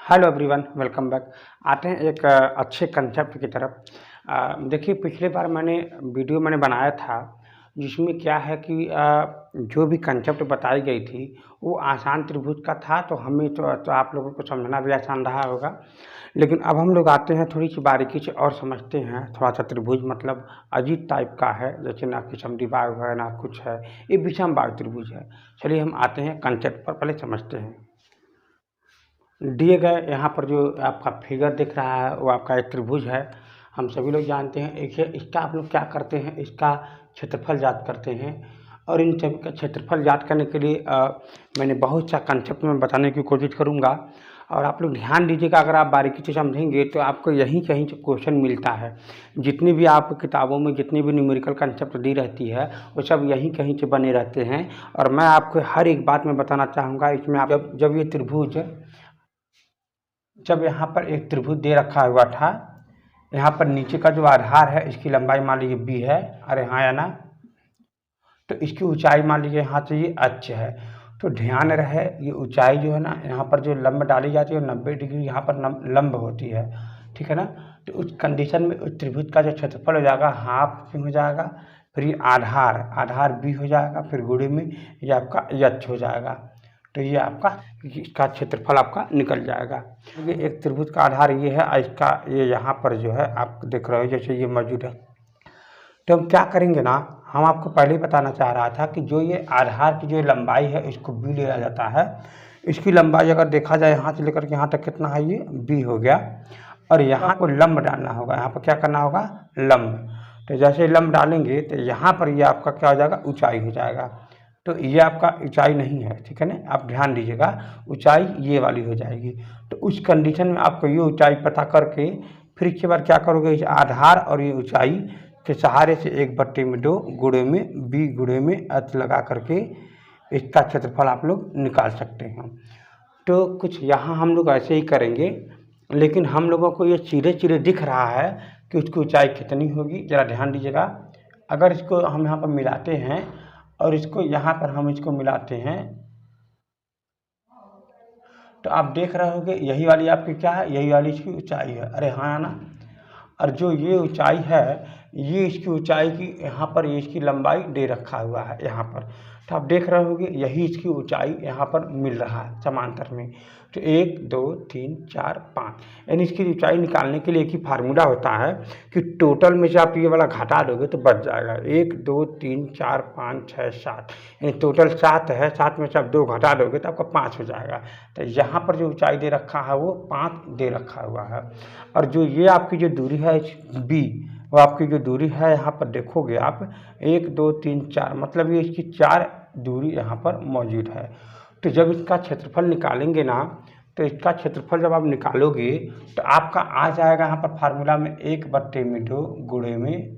Hello everyone, welcome back. आते हैं एक अच्छे कंसेप्ट की तरफ। देखिए, पिछली बार वीडियो मैंने बनाया था जिसमें क्या है कि जो भी कंसेप्ट बताई गई थी वो आसान त्रिभुज का था, तो हमें तो आप लोगों को समझना भी आसान रहा होगा। लेकिन अब हम लोग आते हैं थोड़ी सी बारीकी से और समझते हैं। थोड़ा सा त्रिभुज मतलब अजीब टाइप का है, जैसे ना कि समद्विबाहु है ना कुछ है, ये विषमबाहु त्रिभुज है। चलिए हम आते हैं कंसेप्ट पर, पहले समझते हैं। दिए गए यहाँ पर जो आपका फिगर दिख रहा है वो आपका एक त्रिभुज है। हम सभी लोग जानते हैं। एक है इसका आप लोग क्या करते हैं, इसका क्षेत्रफल ज्ञात करते हैं। और इन सभी का क्षेत्रफल ज्ञात करने के लिए मैंने बहुत सा कंसेप्ट में बताने की कोशिश करूँगा। और आप लोग ध्यान दीजिएगा, अगर आप बारीकी से समझेंगे तो आपको यहीं कहीं से क्वेश्चन मिलता है। जितनी भी आपको किताबों में जितनी भी न्यूमेरिकल कंसेप्ट दी रहती है वो सब यहीं कहीं से बने रहते हैं। और मैं आपको हर एक बात में बताना चाहूँगा। इसमें आप जब ये त्रिभुज, जब यहाँ पर एक त्रिभुज दे रखा हुआ था, यहाँ पर नीचे का जो आधार है इसकी लंबाई मान लीजिए b है, अरे हाँ या ना, तो इसकी ऊंचाई मान लीजिए यहाँ से ये h है। तो ध्यान रहे ये ऊंचाई जो है ना, यहाँ पर जो लंब डाली जाती है 90 डिग्री यहाँ पर लंब होती है, ठीक है ना। तो उस कंडीशन में उस त्रिभुज का जो क्षेत्रफल हो जाएगा हाफ क्यों हो जाएगा, फिर ये आधार b हो जाएगा, फिर गुणे में ये आपका h हो जाएगा। तो ये आपका इसका क्षेत्रफल आपका निकल जाएगा। ये एक त्रिभुज का आधार ये है, इसका ये यहाँ पर जो है आप देख रहे हो जैसे ये मौजूद है। तो हम क्या करेंगे ना, हम आपको पहले ही बताना चाह रहा था कि जो ये आधार की जो लंबाई है इसको b लिया जाता है। इसकी लंबाई अगर देखा जाए यहाँ से लेकर के यहाँ तक कितना है, ये b हो गया। और यहाँ को लंब डालना होगा, यहाँ पर क्या करना होगा, लंब। तो जैसे लंब डालेंगे तो यहाँ पर ये आपका क्या हो जाएगा, ऊंचाई हो जाएगा। तो ये आपका ऊंचाई नहीं है, ठीक है ना, आप ध्यान दीजिएगा, ऊंचाई ये वाली हो जाएगी। तो उस कंडीशन में आपको ये ऊंचाई पता करके फिर इसके बाद क्या करोगे, इस आधार और ये ऊंचाई के सहारे से 1/2 गुणे में b गुणे में h लगा करके इसका क्षेत्रफल आप लोग निकाल सकते हैं। तो कुछ यहाँ हम लोग ऐसे ही करेंगे, लेकिन हम लोगों को ये सीधे दिख रहा है कि उसकी ऊंचाई कितनी होगी। ज़रा ध्यान दीजिएगा, अगर इसको हम यहाँ पर मिलाते हैं और इसको यहाँ पर हम इसको मिलाते हैं तो आप देख रहे होगे यही वाली आपकी क्या है, यही वाली इसकी ऊंचाई है, अरे हाँ ना। और जो ये ऊंचाई है ये इसकी ऊंचाई की यहाँ पर ये इसकी लंबाई दे रखा हुआ है यहाँ पर। तो आप देख रहे होगे यही इसकी ऊंचाई यहाँ पर मिल रहा है समांतर में। तो 1 2 3 4 5, यानी इसकी ऊंचाई निकालने के लिए एक ही फार्मूला होता है कि टोटल में से आप ये वाला घटा दोगे तो बच जाएगा। 1 2 3 4 5 6 7, यानी टोटल 7 है, 7 में से आप 2 घटा दोगे तो आपका 5 हो जाएगा। तो यहाँ पर जो ऊंचाई दे रखा है वो 5 दे रखा हुआ है। और जो ये आपकी जो दूरी है b, वो आपकी जो दूरी है यहाँ पर देखोगे आप 1 2 3 4, मतलब ये इसकी 4 दूरी यहाँ पर मौजूद है। तो जब इसका क्षेत्रफल निकालेंगे ना, तो इसका क्षेत्रफल जब आप निकालोगे तो आपका आ जाएगा यहाँ पर फार्मूला में 1/2 गुणे में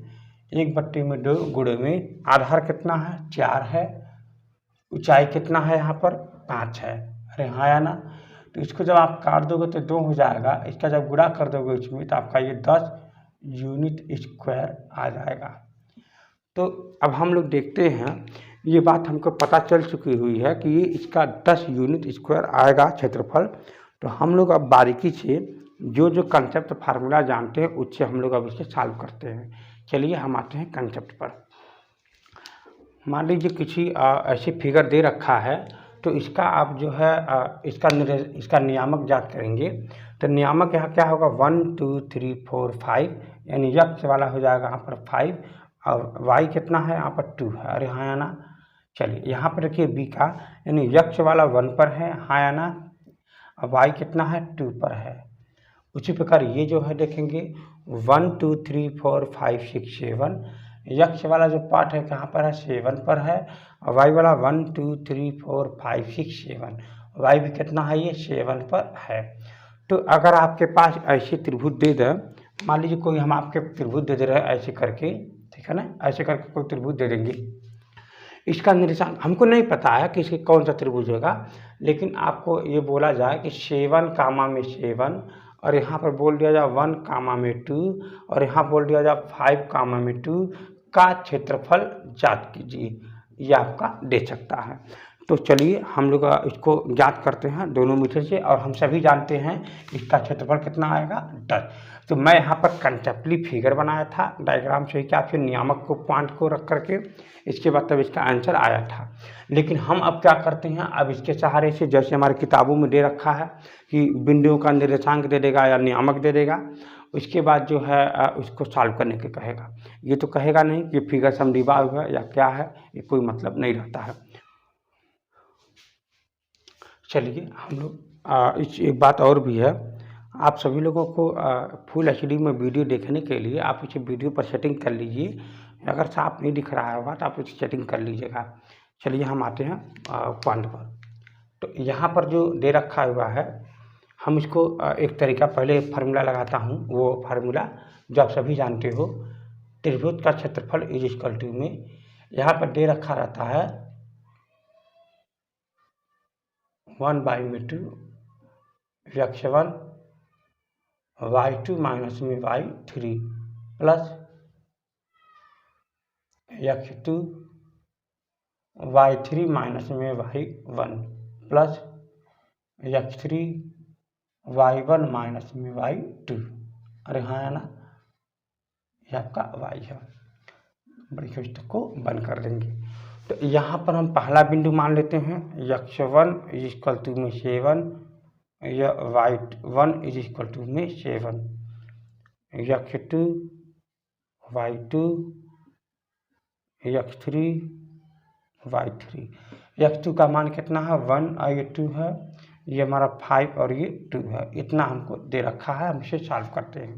1/2 गुणे में आधार कितना है, 4 है, ऊंचाई कितना है यहाँ पर 5 है, अरे हाँ या ना। तो इसको जब आप काट दोगे तो 2 हो जाएगा, इसका जब गुणा कर दोगे इसमें तो आपका ये 10 यूनिट स्क्वायर आ जाएगा। तो अब हम लोग देखते हैं, ये बात हमको पता चल चुकी हुई है कि ये इसका 10 यूनिट स्क्वायर आएगा क्षेत्रफल। तो हम लोग अब बारीकी से जो कंसेप्ट फार्मूला जानते हैं उससे हम लोग अब इसे सॉल्व करते हैं। चलिए हम आते हैं कंसेप्ट पर। मान लीजिए किसी ऐसी फिगर दे रखा है, तो इसका आप जो है इसका नियामक ज्ञात करेंगे। तो नियामक यहाँ क्या होगा, 1 2 3 4 5, यानी x वाला हो जाएगा यहाँ पर 5 और y कितना है यहाँ पर 2 है, अरे हाँ या ना। चलिए यहाँ पर देखिए b का, यानी x वाला 1 पर है, हाँ या ना, और y कितना है 2 पर है। उसी प्रकार ये जो है देखेंगे 1 2 3 4 5 6 7, यक्ष वाला जो पार्ट है कहाँ पर है, 7 पर है। और वाई वाला 1 2 3 4 5 6 7, वाई भी कितना है, ये 7 पर है। तो अगर आपके पास ऐसे त्रिभुज दे दें, मान लीजिए कोई हम आपके त्रिभुज दे रहे हैं ऐसे करके, ठीक है ना, ऐसे करके कोई त्रिभुज दे देंगे। इसका निशान हमको नहीं पता है कि इसके कौन सा त्रिभुज होगा, लेकिन आपको ये बोला जाए कि 7 कामा में 7, और यहाँ पर बोल दिया जाए 1 कामा में 2, और यहाँ बोल दिया जाए 5 कामा में 2 का क्षेत्रफल ज्ञात कीजिए, ये आपका दे सकता है। तो चलिए हम लोग इसको ज्ञात करते हैं दोनों मीटर से, और हम सभी जानते हैं इसका क्षेत्रफल कितना आएगा 10। तो मैं यहाँ पर कंसेप्टली फिगर बनाया था डायग्राम से, क्या फिर नियामक को पॉइंट को रख करके, इसके बाद तब इसका आंसर आया था। लेकिन हम अब क्या करते हैं, अब इसके सहारे से जैसे हमारी किताबों में दे रखा है कि बिंदुओं का निर्देशांक दे देगा या नियामक दे देगा, उसके बाद जो है उसको सॉल्व करने के कहेगा। ये तो कहेगा नहीं कि फिगर सम डिवाइड है या क्या है, ये कोई मतलब नहीं रहता है। चलिए हम लोग इस एक बात और भी है, आप सभी लोगों को फुल एचडी में वीडियो देखने के लिए आप इसे वीडियो पर सेटिंग कर लीजिए। अगर साफ नहीं दिख रहा होगा तो आप इसे सेटिंग कर लीजिएगा। चलिए हम आते हैं पॉइंट पर। तो यहाँ पर जो दे रखा हुआ है, हम इसको एक तरीका पहले फार्मूला लगाता हूँ, वो फार्मूला जो आप सभी जानते हो, त्रिभुज का क्षेत्रफल इज इक्वल टू में यहाँ पर दे रखा रहता है 1/2 x1 y2 माइनस में y3 plus x2 y3 minus में y1 plus x3 y1 minus में y2। अरे हाँ है ना, ये आपका y है। बड़ी पुस्तक को बंद कर देंगे। तो यहाँ पर हम पहला बिंदु मान लेते हैं x1 इज इक्वल टू में 7 या y1 इज इक्वल टू में 7, x2 y2 x3 y3। x2 का मान कितना है 1 और ये 2 है, ये हमारा 5 और ये 2 है, इतना हमको दे रखा है। हम इसे सॉल्व करते हैं।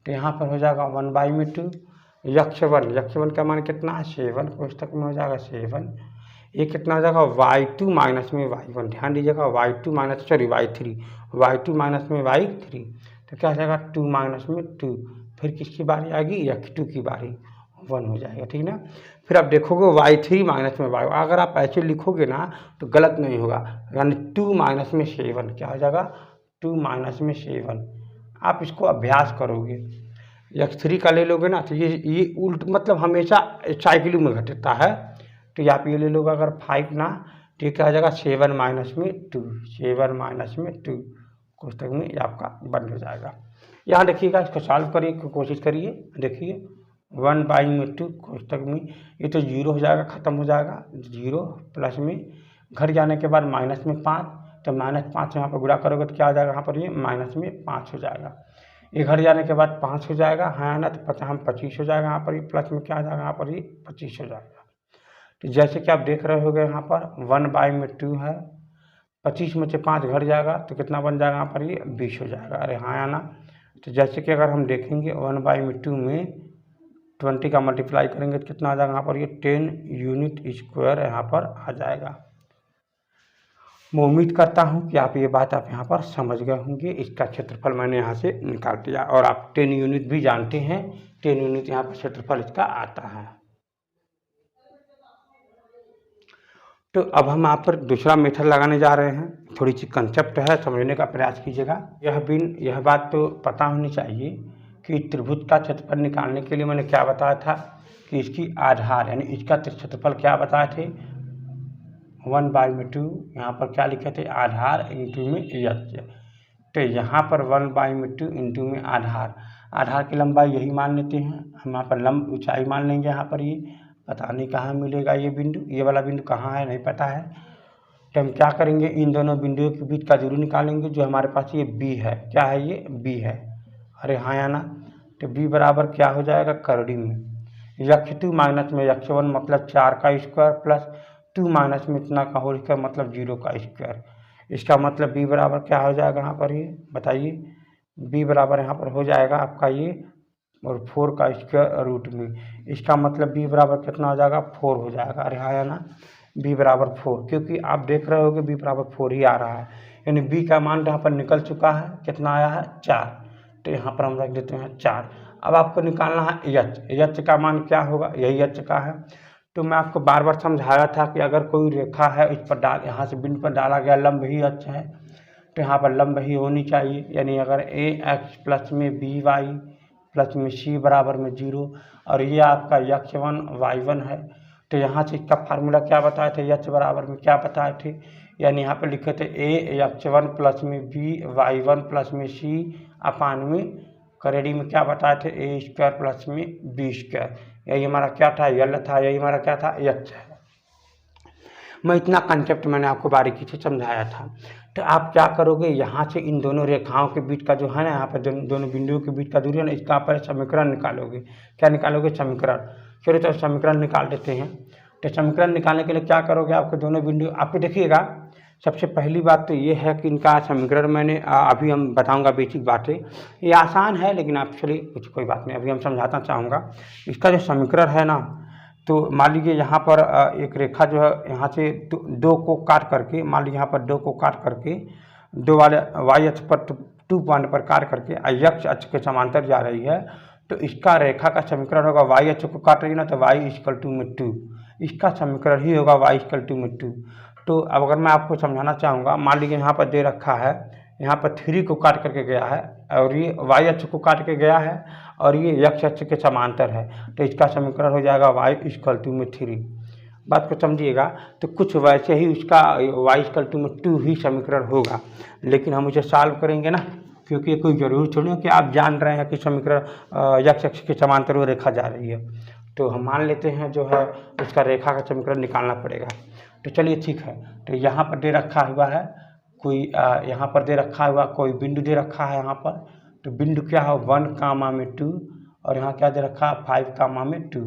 तो यहाँ पर हो जाएगा 1/2 x1 का मान कितना है 7, पुस्तक में हो जाएगा 7। ये कितना हो जाएगा y2 माइनस में y1, ध्यान दीजिएगा y2 माइनस y2 माइनस में y3। तो क्या हो जाएगा 2 माइनस में 2, फिर किसकी बारी आएगी x2 की बारी, 1 हो जाएगा, ठीक ना। फिर आप देखोगे y3 माइनस में y, अगर आप ऐसे लिखोगे ना तो गलत नहीं होगा, यानी 2 माइनस में 7, क्या हो जाएगा 2 माइनस में 7। आप इसको अभ्यास करोगे, x3 का ले लोगे ना तो ये उल्ट मतलब हमेशा साइकिल में घटता है। तो आप ये ले लोगे अगर 5 ना, तो क्या आ जाएगा 7 माइनस में 2, 7 माइनस में 2, पुस्तक में ये आपका बंद हो जाएगा। यहाँ देखिएगा, इसको सॉल्व करिए, कोशिश करिए, देखिए 1/2 पुस्तक में ये तो 0 हो जाएगा, ख़त्म हो जाएगा 0, प्लस में घर जाने के बाद माइनस में 5, तो -5 यहाँ पर गुणा करोगे तो क्या हो जाएगा यहाँ पर ये माइनस में 5 हो जाएगा। ये घर जाने के बाद 5 हो जाएगा, हाँ ना, तो 25 हो जाएगा यहाँ पर, ये प्लस में क्या हो जाएगा यहाँ पर ये 25 हो जाएगा। तो जैसे कि आप देख रहे होगे यहाँ पर 1/2 है, 25 में से 5 घर जाएगा तो कितना बन जाएगा यहाँ पर ये 20 हो जाएगा। अरे हाँ या ना। तो जैसे कि अगर हम देखेंगे 1/2 में 20 का मल्टीप्लाई करेंगे तो कितना आ जाएगा यहाँ पर ये 10 यूनिट स्क्वायर यहाँ पर आ जाएगा। मैं उम्मीद करता हूँ कि आप ये बात आप यहाँ पर समझ गए होंगे। इसका क्षेत्रफल मैंने यहाँ से निकाल दिया, और आप 10 यूनिट भी जानते हैं, 10 यूनिट यहाँ पर क्षेत्रफल इसका आता है। तो अब हम यहाँ पर दूसरा मेथड लगाने जा रहे हैं, थोड़ी सी कंसेप्ट है, समझने का प्रयास कीजिएगा। यह बात तो पता होनी चाहिए कि त्रिभुज का क्षेत्रफल निकालने के लिए मैंने क्या बताया था कि इसकी आधार यानी इसका क्षेत्रफल क्या बताए थे 1/2, यहाँ पर क्या लिखे थे आधार इंटू में यच। तो यहाँ पर 1/2 इंटू में आधार की लंबाई यही मान लेते हैं हम, यहाँ पर लंब ऊंचाई मान लेंगे। यहाँ पर ये पता नहीं कहाँ मिलेगा ये बिंदु, ये वाला बिंदु कहाँ है नहीं पता है। तो हम क्या करेंगे, इन दोनों बिंदुओं के बीच का दूरी निकालेंगे, जो हमारे पास ये b है। क्या है ये b है, अरे हाँ या ना। तो b बराबर क्या हो जाएगा करड़ी में x2 माइनस में x1 मतलब 4 का स्क्वायर प्लस 2 माइनस में इतना का होल स्क्वायर मतलब 0 का स्क्वायर। इसका मतलब b बराबर क्या हो जाएगा यहाँ पर, ये बताइए। b बराबर यहाँ पर हो जाएगा आपका ये और 4 का स्क्वायर रूट में। इसका मतलब b बराबर कितना हो जाएगा 4 हो जाएगा। अरे हाँ या ना, b बराबर 4, क्योंकि आप देख रहे होगे b बराबर 4 ही आ रहा है, यानी b का मान यहाँ पर निकल चुका है। कितना आया है 4, तो यहाँ पर हम रख देते हैं 4। अब आपको निकालना है एच का मान क्या होगा, यही एच का है। तो मैं आपको बार बार समझाया था कि अगर कोई रेखा है इस पर डाल, यहाँ से बिंदु पर डाला गया लंब ही एच है, तो यहाँ पर लंब ही होनी चाहिए। यानी अगर ए एक्स प्लस में बी वाई प्लस में सी बराबर में 0 और ये आपका x1 y1 है, तो यहाँ से इसका फार्मूला क्या बताए थे, एच बराबर में क्या बताए थे, यानी यहाँ पर लिखे थे ए x1 प्लस में बी y1 प्लस में सी अपान में करेडी में क्या बताए थे ए स्क्वायर प्लस में बी स्क्वायर। यही हमारा क्या था, यल था, यही हमारा क्या था, एच है। मैं इतना कंसेप्ट मैंने आपको बारीकी से समझाया था। तो आप क्या करोगे, यहाँ से इन दोनों रेखाओं के बीच का जो है ना, यहाँ पर दोनों बिंदुओं के बीच का दूरी है ना, इसका पर समीकरण निकालोगे। क्या निकालोगे, समीकरण। चलिए तो समीकरण निकाल देते हैं। तो समीकरण निकालने के लिए क्या करोगे, आपके दोनों बिंदु आपको देखिएगा। सबसे पहली बात तो ये है कि इनका समीकरण मैंने अभी हम बताऊंगा बेसिक बातें, ये आसान है लेकिन आप चलिए कुछ कोई बात नहीं, अभी हम समझाना चाहूँगा। इसका जो समीकरण है ना, तो मान लीजिए यहाँ पर एक रेखा जो है यहाँ से दो को काट करके, मान लीजिए यहाँ पर दो को काट करके दो वाले वाई अक्ष पर 2 पॉइंट पर काट करके x अक्ष के समांतर जा रही है, तो इसका रेखा का समीकरण होगा, वाई अक्ष को काट रही है ना, तो y इक्वल टू में 2, इसका समीकरण ही होगा y इक्वल टू में 2। तो अब अगर मैं आपको समझाना चाहूँगा, मान लीजिए यहाँ पर दे रखा है, यहाँ पर 3 को काट करके गया है और ये y अक्ष को काट के गया है और ये x अक्ष के समांतर है, तो इसका समीकरण हो जाएगा y इक्वल टू में 3। बात को समझिएगा। तो कुछ वैसे ही उसका y इक्वल टू में 2 ही समीकरण होगा, लेकिन हम उसे सॉल्व करेंगे ना, क्योंकि ये कोई जरूरी थोड़ी है कि आप जान रहे हैं कि समीकरण x अक्ष के समांतर वो रेखा जा रही है। तो हम मान लेते हैं जो है उसका रेखा का समीकरण निकालना पड़ेगा। तो चलिए ठीक है। तो यहाँ पर दे रखा हुआ है कोई, यहाँ पर दे रखा हुआ कोई बिंदु दे रखा है यहाँ पर, तो बिंदु क्या है 1, 2 और यहाँ क्या दे रखा है 5, 2।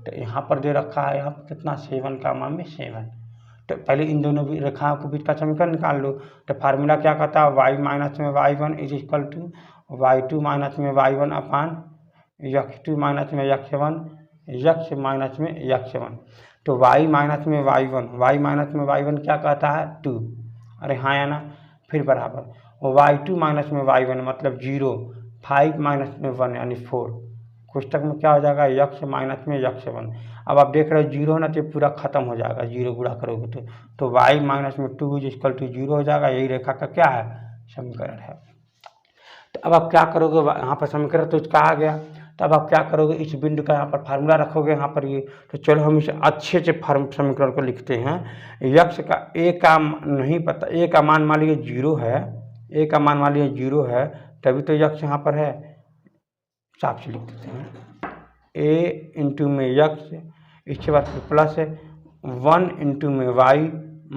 तो यहाँ पर दे रखा है यहाँ पर कितना 7, 7। तो पहले इन दोनों रेखाओं के बीच का समीकरण निकाल लो। तो फार्मूला क्या कहता है, y माइनस में y1 is equal to y2 minus में y1 अपान x2 माइनस में x1 x माइनस में x1। तो y माइनस में y1 क्या कहता है 2, अरे हाँ या ना, फिर बराबर y2 माइनस में y1 मतलब 0, 5 माइनस में 1 यानी 4, कोष्टक में क्या हो जाएगा x माइनस में x1। अब आप देख रहे हो 0 ना, तो पूरा खत्म हो जाएगा, 0 गुणा करोगे तो y माइनस में 2 इज इक्वल टू 0 हो जाएगा। यही रेखा का क्या है, समीकरण है। तो अब आप क्या करोगे, यहाँ पर समीकरण तो इसका आ गया, तो अब आप क्या करोगे, इस बिंदु का यहाँ पर फार्मूला रखोगे यहाँ पर ये। तो चलो हम इसे अच्छे से समीकरण को लिखते हैं। यक्ष का ए का नहीं पता, ए का मान मान लीजिए 0 है, ए का मान मान लीजिए 0 है, तभी तो यक्ष यहाँ पर है। साफ से लिख देते हैं, ए इंटू में यक्ष, इसके बाद फिर प्लस है 1 इंटू में वाई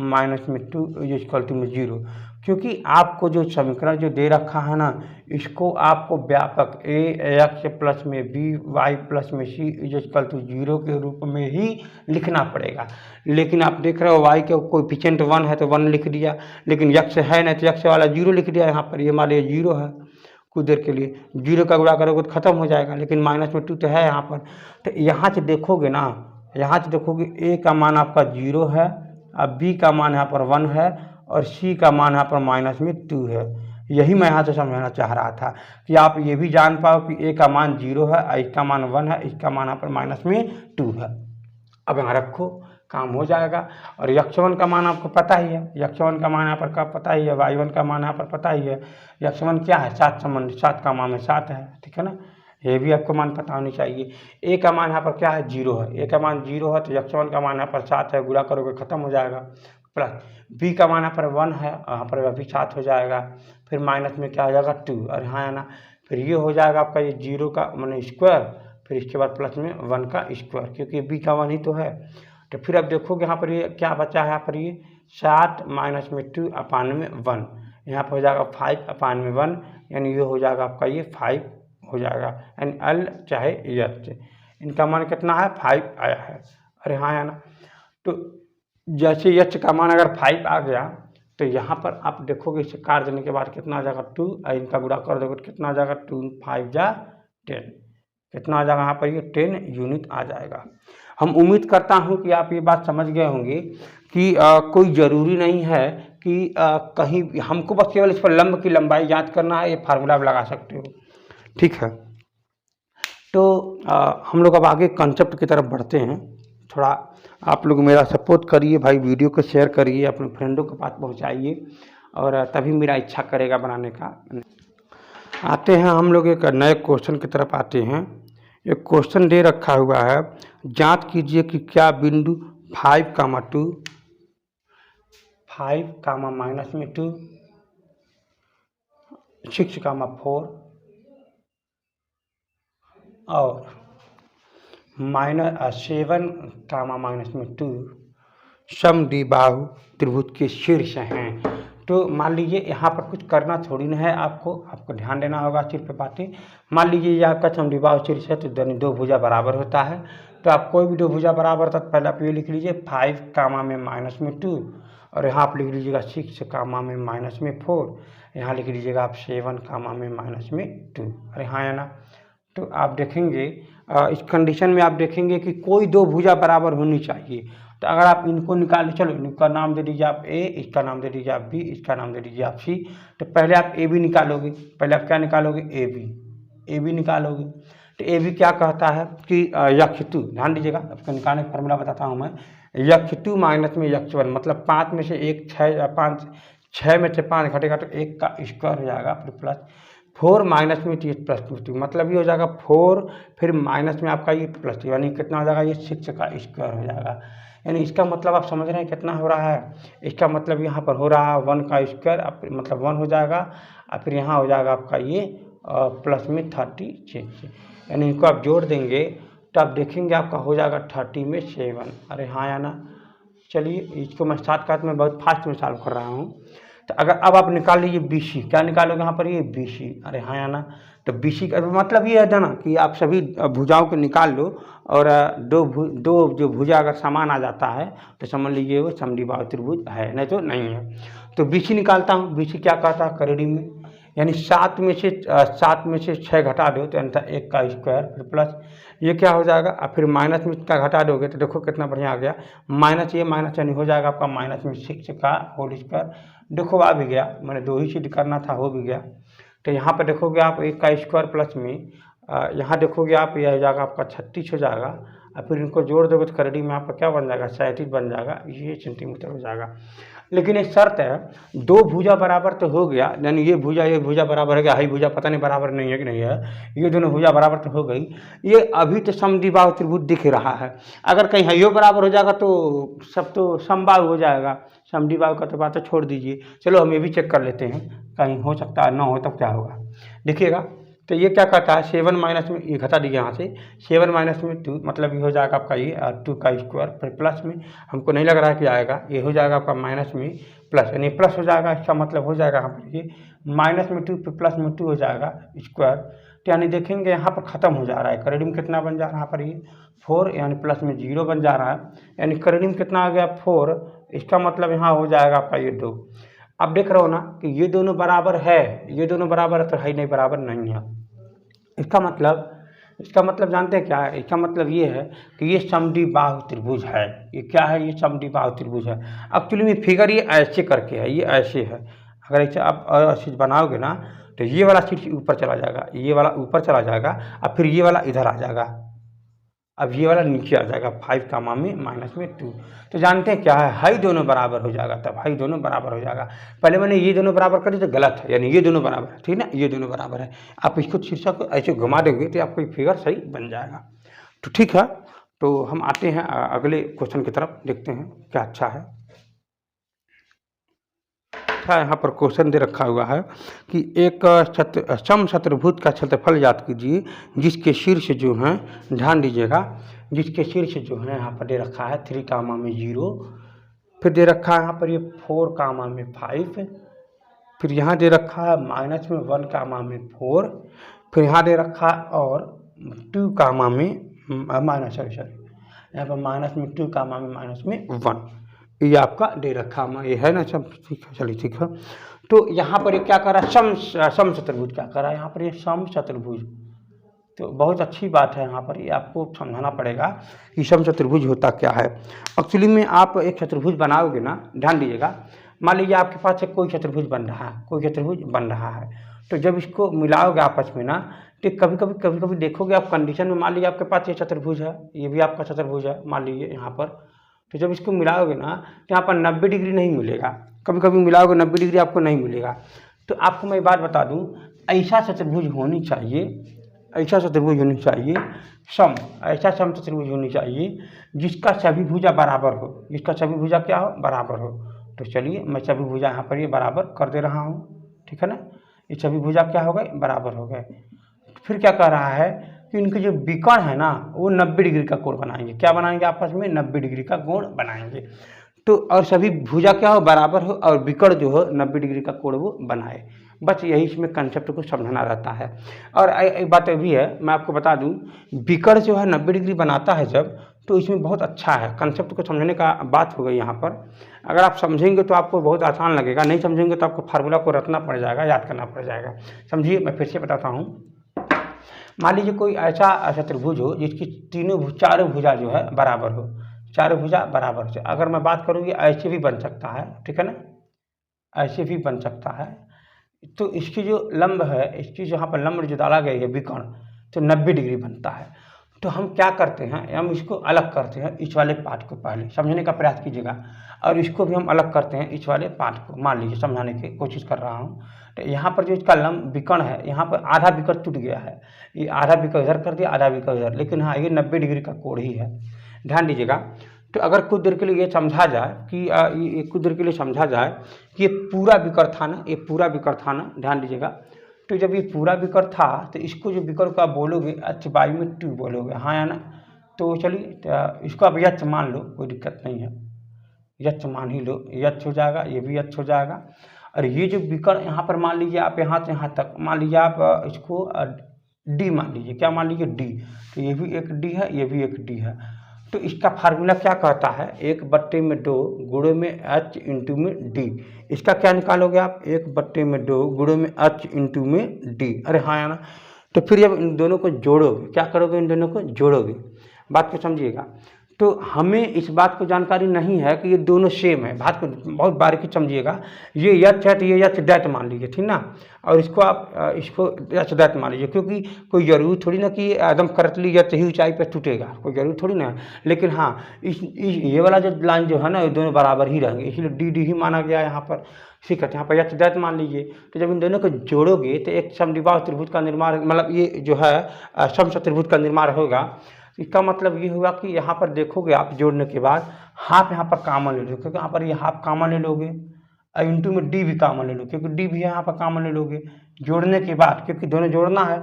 माइनस में 2 इज इक्वल टू में 0। क्योंकि आपको जो समीकरण जो दे रखा है ना, इसको आपको व्यापक ए एक्स प्लस में बी वाई प्लस में सी इज इक्वल टू 0 के रूप में ही लिखना पड़ेगा। लेकिन आप देख रहे हो वाई के कोएफिशिएंट 1 है तो 1 लिख दिया, लेकिन यक्ष है ना तो यक्ष वाला 0 लिख दिया यहाँ पर। ये मान लीजिए 0 है, कुछ देर के लिए 0 का गुणा करोगे तो खत्म हो जाएगा, लेकिन माइनस में 2 तो है यहाँ पर। तो यहाँ से देखोगे ना, यहाँ से देखोगे ए का मान आपका 0 है, अब बी का मान यहाँ पर 1 है और सी का मान यहाँ पर माइनस में 2 है। यही मैं यहाँ से समझाना चाह रहा था कि आप ये भी जान पाओ कि ए का मान 0 है, इसका मान 1 है, इसका मान यहाँ पर माइनस में 2 है। अब यहाँ रखो, काम हो जाएगा। और x1 का मान आपको पता ही है, x1 का मान यहाँ पर कब पता ही है, y1 का मान यहाँ पर पता ही है। x1 क्या है, 7 संबंधी, 7 का मान में 7 है, ठीक है ना, ये भी आपको मान पता होनी चाहिए। ए का मान यहाँ पर क्या है 0 है, ए का मान 0 है तो x1 का मान यहाँ पर 7 है, गुणा करोगे खत्म हो जाएगा। प्लस बी का मान यहाँ पर 1 है, यहाँ पर अभी 7 हो जाएगा, फिर माइनस में क्या हो जाएगा 2, और हाँ है ना, फिर ये हो जाएगा आपका ये 0 का मान स्क्वायर, फिर इसके बाद प्लस में 1 का स्क्वायर, क्योंकि बी का 1 ही तो है। तो फिर अब देखोगे यहाँ पर ये क्या बचा है, यहाँ पर ये 7 माइनस में 2 अपान में 1, यहाँ पर हो जाएगा 5 अपान में 1, यानी ये हो जाएगा आपका ये 5 हो जाएगा, यानी एल चाहे एच, इनका मान कितना है 5 आया है, अरे हाँ या ना। तो जैसे एच का मान अगर 5 आ गया तो यहाँ पर आप देखोगे इसे काट देने के बाद कितना आ जाएगा 2, और इनका गुणा कर दोगे तो कितना आ जाएगा 2 5 जा 10, कितना आ जाएगा यहाँ पर ये 10 यूनिट आ जाएगा। हम उम्मीद करता हूँ कि आप ये बात समझ गए होंगे कि कोई ज़रूरी नहीं है कि कहीं हमको बस केवल इस पर लंब की लंबाई याद करना है, ये फार्मूला लगा सकते हो, ठीक है। तो हम लोग अब आगे कंसेप्ट की तरफ बढ़ते हैं। थोड़ा आप लोग मेरा सपोर्ट करिए भाई, वीडियो को शेयर करिए, अपने फ्रेंडों के पास पहुंचाइए, और तभी मेरा इच्छा करेगा बनाने का। आते हैं हम लोग एक नए क्वेश्चन की तरफ आते हैं। एक क्वेश्चन दे रखा हुआ है, जांच कीजिए कि क्या बिंदु 5,2 5 कामा माइनस में 2 6 कामा 4 और -7 कामा माइनस में 2 समद्विबाहु त्रिभुज के शीर्ष हैं। तो मान लीजिए यहाँ पर कुछ करना थोड़ी ना है, आपको ध्यान देना होगा सिर्फ बातें। मान लीजिए ये आपका समद्विबाहु शीर्ष है, तो दो भुजा बराबर होता है। तो आप कोई भी दो भुजा बराबर होता है, पहले आप ये लिख लीजिए 5 कामा में माइनस में 2 और यहाँ आप लिख लीजिएगा 6 कामा में माइनस में 4, यहाँ लिख लीजिएगा आप 7 कामा में माइनस में 2। अरे हाँ या ना। तो आप देखेंगे इस कंडीशन में आप देखेंगे कि कोई दो भुजा बराबर होनी चाहिए। तो अगर आप इनको निकाल, चलो इनका नाम दे दीजिए आप ए, इसका नाम दे दीजिए आप बी, इसका नाम दे दीजिए आप सी। तो पहले आप ए बी निकालोगे, पहले आप क्या निकालोगे, ए बी निकालोगे। तो ए बी क्या कहता है कि x2, ध्यान दीजिएगा आपको निकालने का फॉर्मूला बताता हूँ मैं। x2 माइनस में x1 मतलब 5 में से 1 6 में से 5 घटेगा तो 1 का स्क्वायर हो जाएगा, फिर प्लस 4 माइनस में 2 प्लस 2 मतलब ये हो जाएगा 4, फिर माइनस में आपका ये प्लस 2 यानी कितना हो जाएगा, ये 6 का स्क्वायर हो जाएगा। यानी इसका मतलब आप समझ रहे हैं कितना हो रहा है। इसका मतलब यहाँ पर हो रहा है 1 का स्क्वायर मतलब 1 हो जाएगा और फिर यहाँ हो जाएगा आपका ये प्लस में 36। यानी इनको आप जोड़ देंगे तो आप देखेंगे आपका हो जाएगा 30 में 7। अरे हाँ या ना। चलिए इसको मैं शॉर्टकट में बहुत फास्ट में सॉल्व कर रहा हूँ। तो अगर अब आप निकाल लीजिए BC, क्या निकालोगे यहाँ पर, ये BC। अरे हाँ या ना। तो BC का मतलब ये है ना कि आप सभी भुजाओं को निकाल लो और दो जो भुजा अगर समान आ जाता है तो समझ लीजिए वो समद्विबाहु त्रिभुज है, नहीं तो नहीं है। तो BC निकालता हूँ। BC क्या कहता है करीब में, यानी 7 में से 6 घटा दो तो अंतर 1 का स्क्वायर, फिर प्लस ये क्या हो जाएगा और फिर माइनस में का घटा दोगे तो देखो कितना बढ़िया आ गया, माइनस ये माइनस यानी हो जाएगा आपका माइनस में 6 का होल स्क्वायर। देखो आ भी गया, मैंने 2 ही चीज करना था, हो भी गया। तो यहाँ पर देखोगे आप 1 का स्क्वायर प्लस में यहाँ देखोगे आप यह हो जाएगा आपका 36 हो जाएगा और फिर इनको जोड़ दोगे तो करीब में आपका क्या बन जाएगा, 37 बन जाएगा, ये सेंटीमीटर हो जाएगा। लेकिन एक शर्त है, दो भुजा बराबर तो हो गया, यानी ये भुजा बराबर हो गया, हाई भुजा पता नहीं बराबर नहीं है कि नहीं है, ये दोनों भुजा बराबर तो हो गई। ये अभी तो समद्विबाहु त्रिभुज दिख रहा है। अगर कहीं हाइयो बराबर हो जाएगा तो सब तो समबाहु हो जाएगा। समद्विबाहु का तो बात तो छोड़ दीजिए। चलो हम ये भी चेक कर लेते हैं, कहीं हो सकता है ना हो तब क्या होगा, देखिएगा। तो ये क्या कहता है 7 माइनस में, ये घटा दीजिए यहाँ से, 7 माइनस में 2 मतलब ये हो जाएगा आपका ये 2 का स्क्वायर, फिर प्लस में हमको नहीं लग रहा है कि आएगा, ये हो जाएगा आपका माइनस में प्लस, यानी प्लस हो जाएगा। इसका मतलब हो जाएगा यहाँ पर ये माइनस में 2 फिर प्लस में 2 हो जाएगा स्क्वायर। तो यानी देखेंगे यहाँ पर ख़त्म हो जा रहा है, करीब कितना बन जा रहा है यहाँ पर ये 4, यानी प्लस में 0 बन जा रहा है, यानी करीब कितना आ गया 4। इसका मतलब यहाँ हो जाएगा आपका ये 2। अब देख रहे हो ना कि ये दोनों बराबर है, ये दोनों बराबर है तो है नहीं, बराबर नहीं है। इसका मतलब जानते हैं क्या है, इसका मतलब ये है कि ये समद्विबाहु त्रिभुज है। ये क्या है, ये समद्विबाहु त्रिभुज है। एक्चुअली में फिगर ये ऐसे करके है, ये ऐसे है। अगर ऐसे आप चीज़ बनाओगे ना तो ये वाला चीज़ ऊपर चला जाएगा, ये वाला ऊपर चला जाएगा और फिर ये वाला इधर आ जाएगा, अब ये वाला नीचे आ जाएगा 5 कामा में माइनस में 2। तो जानते हैं क्या है, हाई दोनों बराबर हो जाएगा, तब हाई दोनों बराबर हो जाएगा। पहले मैंने ये दोनों बराबर कर दी तो गलत है, यानी ये दोनों बराबर है, ठीक ना, ये दोनों बराबर है। आप इसको शीर्षक को ऐसे घुमा देंगे तो आपको फिगर सही बन जाएगा। तो ठीक है, तो हम आते हैं अगले क्वेश्चन की तरफ, देखते हैं क्या अच्छा है। यहाँ पर क्वेश्चन दे रखा हुआ है कि एक समचतुर्भुज का क्षेत्रफल ज्ञात कीजिए जिसके शीर्ष जो हैं, ध्यान दीजिएगा, जिसके शीर्ष जो है यहाँ पर दे रखा है 3 कामा में 0, फिर दे रखा है यहाँ पर ये 4 कामा में 5, फिर यहाँ दे रखा है माइनस में 1 कामा में 4, फिर यहाँ दे रखा है और 2 कामा में माइनस यहाँ पर माइनस में 2 कामा में माइनस में 1, ये आपका दे रखा है, ये है ना सब, ठीक है, चलिए ठीक है। तो यहाँ पर ये क्या कर रहा है, समचतुर्भुज क्या कर रहा है यहाँ पर, ये समचतुर्भुज। तो बहुत अच्छी बात है, यहाँ पर ये आपको समझाना पड़ेगा कि समचतुर्भुज होता क्या है। एक्चुअली में आप एक चतुर्भुज बनाओगे ना, ध्यान दीजिएगा, मान लीजिए आपके पास एक कोई चतुर्भुज बन रहा है, कोई चतुर्भुज बन रहा है, तो जब इसको मिलाओगे आपस में ना, तो कभी कभी देखोगे आप कंडीशन में, मान लीजिए आपके पास ये चतुर्भुज है, ये भी आपका चतुर्भुज है, मान लीजिए यहाँ पर, तो जब इसको मिलाओगे ना तो यहाँ पर 90 डिग्री नहीं मिलेगा, कभी कभी मिलाओगे 90 डिग्री आपको नहीं मिलेगा। तो आपको मैं बात बता दूँ, ऐसा चतुर्भुज होनी चाहिए, ऐसा चतुर्भुज होनी चाहिए सम, ऐसा सम चतुर्भुज होनी चाहिए जिसका सभी भुजा बराबर हो, जिसका सभी भुजा क्या हो, बराबर हो। तो चलिए मैं सभी भुजा यहाँ पर ये बराबर कर दे रहा हूँ, ठीक है ना। ये सभी भुजा क्या हो गए, बराबर हो गए। फिर क्या कह रहा है कि इनके जो विकर्ण है ना वो 90 डिग्री का कोण बनाएंगे। क्या बनाएंगे, आपस में 90 डिग्री का कोण बनाएंगे। तो और सभी भुजा क्या हो, बराबर हो, और विकर्ण जो हो 90 डिग्री का कोण वो बनाए। बस यही इसमें कंसेप्ट को समझना रहता है। और एक बात ये भी है, मैं आपको बता दूं, विकर्ण जो है 90 डिग्री बनाता है जब, तो इसमें बहुत अच्छा है, कंसेप्ट को समझने का बात हो गई यहाँ पर। अगर आप समझेंगे तो आपको बहुत आसान लगेगा, नहीं समझेंगे तो आपको फार्मूला को रटना पड़ जाएगा, याद करना पड़ जाएगा। समझिए, मैं फिर से बताता हूँ। मान लीजिए कोई ऐसा चतुर्भुज हो जिसकी चारों भुजा जो है बराबर हो, चारों भुजा बराबर से। अगर मैं बात करूँगी ऐसे भी बन सकता है, ठीक है ना, ऐसे भी बन सकता है। तो इसकी जो लंब है, इसकी जहाँ पर लंब जो डाला गया है विकर्ण, तो 90 डिग्री बनता है। तो हम क्या करते हैं, हम इसको अलग करते हैं, इस वाले पार्ट को पहले समझने का प्रयास कीजिएगा, और इसको भी हम अलग करते हैं, इस वाले पार्ट को। मान लीजिए समझाने की कोशिश कर रहा हूँ। तो यहाँ पर जो इसका लंब विकर्ण है, यहाँ पर आधा विकर्ण टूट गया है, ये आधा विकर्ण इधर कर दिया, आधा विकर्ण इधर, लेकिन हाँ ये 90 डिग्री का कोण ही है, ध्यान दीजिएगा। तो अगर कुछ देर के लिए ये समझा जाए कि ये कुछ देर के लिए समझा जाए कि ये पूरा विकर्ण था ना, ये पूरा विकर्ण था ना, ध्यान दीजिएगा। तो जब ये पूरा विकर्ण था तो इसको जो विकर्ण को आप बोलोगे h बाई में 2 बोलोगे, हाँ या ना। तो चलिए इसको आप यच मान लो, कोई दिक्कत नहीं है, यच मान ही लो, यच हो जाएगा, ये भी यच हो जाएगा। और ये जो विकर्ण यहाँ पर मान लीजिए आप यहाँ से यहाँ तक, मान लीजिए आप इसको डी मान लीजिए, क्या मान लीजिए, डी। तो ये भी एक डी है, ये भी एक डी है। तो इसका फार्मूला क्या कहता है, 1/2 गुणे में h इंटू में डी। इसका क्या निकालोगे आप, 1/2 गुणे में h इंटू में डी, अरे हाँ या ना। तो फिर जब इन दोनों को जोड़ोगे, क्या करोगे, इन दोनों को जोड़ोगे, बात को समझिएगा। तो हमें इस बात को जानकारी नहीं है कि ये दोनों सेम है, बात को बहुत बारीकी समझिएगा। ये यच है तो ये यच दैट मान लीजिए, ठीक ना, और इसको आप इसको यच दैट मान लीजिए, क्योंकि कोई ज़रूरी थोड़ी ना कि एकदम करंटली यच ही ऊंचाई पे टूटेगा, कोई ज़रूरी थोड़ी ना है। लेकिन हाँ ये वाला जो लाइन जो है ना, ये दोनों बराबर ही रहेंगे, इसलिए डी डी ही माना गया यहाँ पर, ठीक है। यहाँ पर यच दैट मान लीजिए। तो जब इन दोनों को जोड़ोगे तो एक समद्विबाहु त्रिभुज का निर्माण, मतलब ये जो है समचतुर्भुज का निर्माण होगा। इसका मतलब ये हुआ कि यहाँ पर देखोगे आप जोड़ने के बाद हाफ यहाँ पर कॉमन ले लो, क्योंकि यहाँ पर ये हाफ कॉमन ले लोगे, और इंटू में डी भी कॉमन ले लो, क्योंकि डी भी यहाँ पर कॉमन ले लोगे जोड़ने के बाद, क्योंकि दोनों जोड़ना है।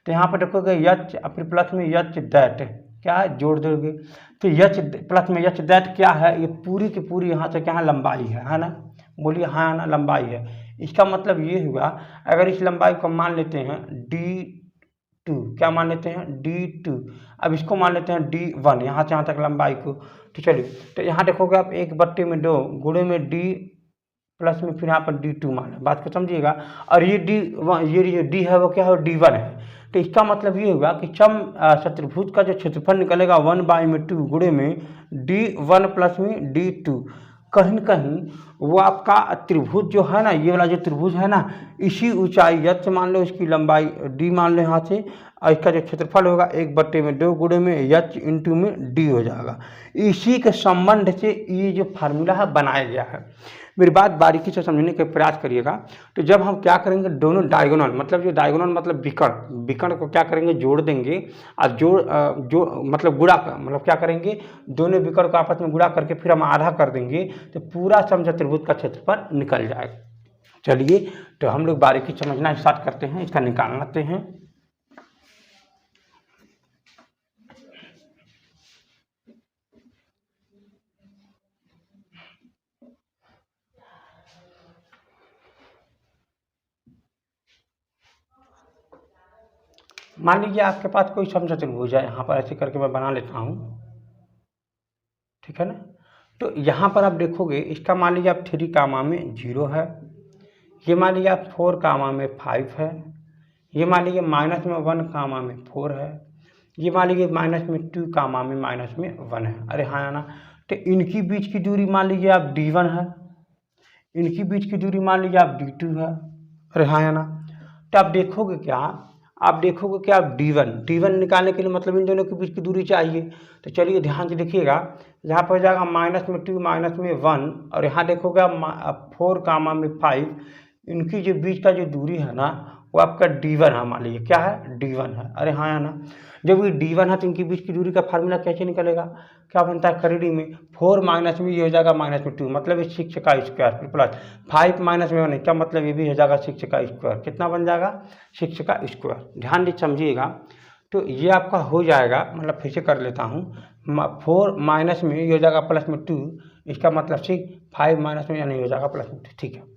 तो यहाँ पर देखोगे यच, फिर प्लस में यच दैट, क्या है, जोड़ दोगे। तो यच प्लस में यच दैट क्या है, ये पूरी की पूरी यहाँ से क्या है, लंबाई है ना, बोलिए हाँ ना, लंबाई है। इसका मतलब ये हुआ, अगर इस लंबाई को मान लेते हैं D2, क्या मान लेते हैं, D2। अब इसको मान लेते हैं D1, यहाँ से यहाँ तक लंबाई को। तो चलिए, तो यहाँ देखोगे आप 1/2 गुणे में D प्लस में फिर यहाँ पर D2 मान, बात को समझिएगा। और ये D1, ये जो D है वो क्या है, D1 है। तो इसका मतलब ये होगा कि चतुर्भुज का जो क्षेत्रफल निकलेगा 1/2 गुणे में D1 प्लस में D2, कहीं न कहीं वो आपका त्रिभुज जो है ना, ये वाला जो त्रिभुज है ना, इसी ऊंचाई यच मान लो, इसकी लंबाई डी मान लो यहाँ से, और इसका जो क्षेत्रफल होगा 1/2 गुणे में यच इंटू में डी हो जाएगा। इसी के संबंध से ये जो फार्मूला है बनाया गया है। मेरी बात बारीकी से समझने का प्रयास करिएगा। तो जब हम क्या करेंगे, दोनों डायगोनल, मतलब जो डायगोनल मतलब विकर्ण को क्या करेंगे, जोड़ देंगे, और जो मतलब गुणा, मतलब क्या करेंगे, दोनों विकर्ण को आपस में गुणा करके फिर हम आधा कर देंगे, तो पूरा समचतुर्भुज का क्षेत्रफल निकल जाएगा। चलिए, तो हम लोग बारीकी समझना स्टार्ट करते हैं, इसका निकालते हैं। मान लीजिए आपके पास कोई समचतुर्भुज है, यहाँ पर ऐसे करके मैं बना लेता हूँ, ठीक है ना। तो यहाँ पर आप देखोगे, इसका मान लीजिए आप 3 कामा में 0 है, ये मान लीजिए आप 4 कामा में 5 है, ये मान लीजिए माइनस में 1 कामा में 4 है, ये मान लीजिए माइनस में 2 कामा में माइनस में 1 है, अरे हाँ ना। तो इनकी बीच की दूरी मान लीजिए आप D1 है, इनकी बीच की दूरी मान लीजिए आप D2 है, अरे हाँ ना। तो आप देखोगे क्या, आप देखोगे कि आप D1 निकालने के लिए मतलब इन दोनों के बीच की दूरी चाहिए। तो चलिए ध्यान से देखिएगा, यहाँ पर हो जाएगा माइनस में 2 माइनस में 1, और यहाँ देखोगे आप 4 कामा में 5, इनकी जो बीच का जो दूरी है ना, वो आपका D1 है, मान लीजिए क्या है D1 है। अरे हाँ या ना, जब ये D1 है तो इनके बीच की दूरी का फार्मूला कैसे निकलेगा, क्या बनता है करीडी में 4 माइनस में ये हो जाएगा -2, मतलब ये 6 का स्क्वायर प्लस 5 माइनस में 1, क्या मतलब ये भी हो जाएगा 6 का स्क्वायर, कितना बन जाएगा 6 का स्क्वायर। ध्यान दे समझिएगा, तो ये आपका हो जाएगा, मतलब फिर से कर लेता हूँ, 4 माइनस में ये हो जाएगा प्लस में 2, इसका मतलब 6, 5 माइनस में यानी हो जाएगा प्लस में 2, ठीक है।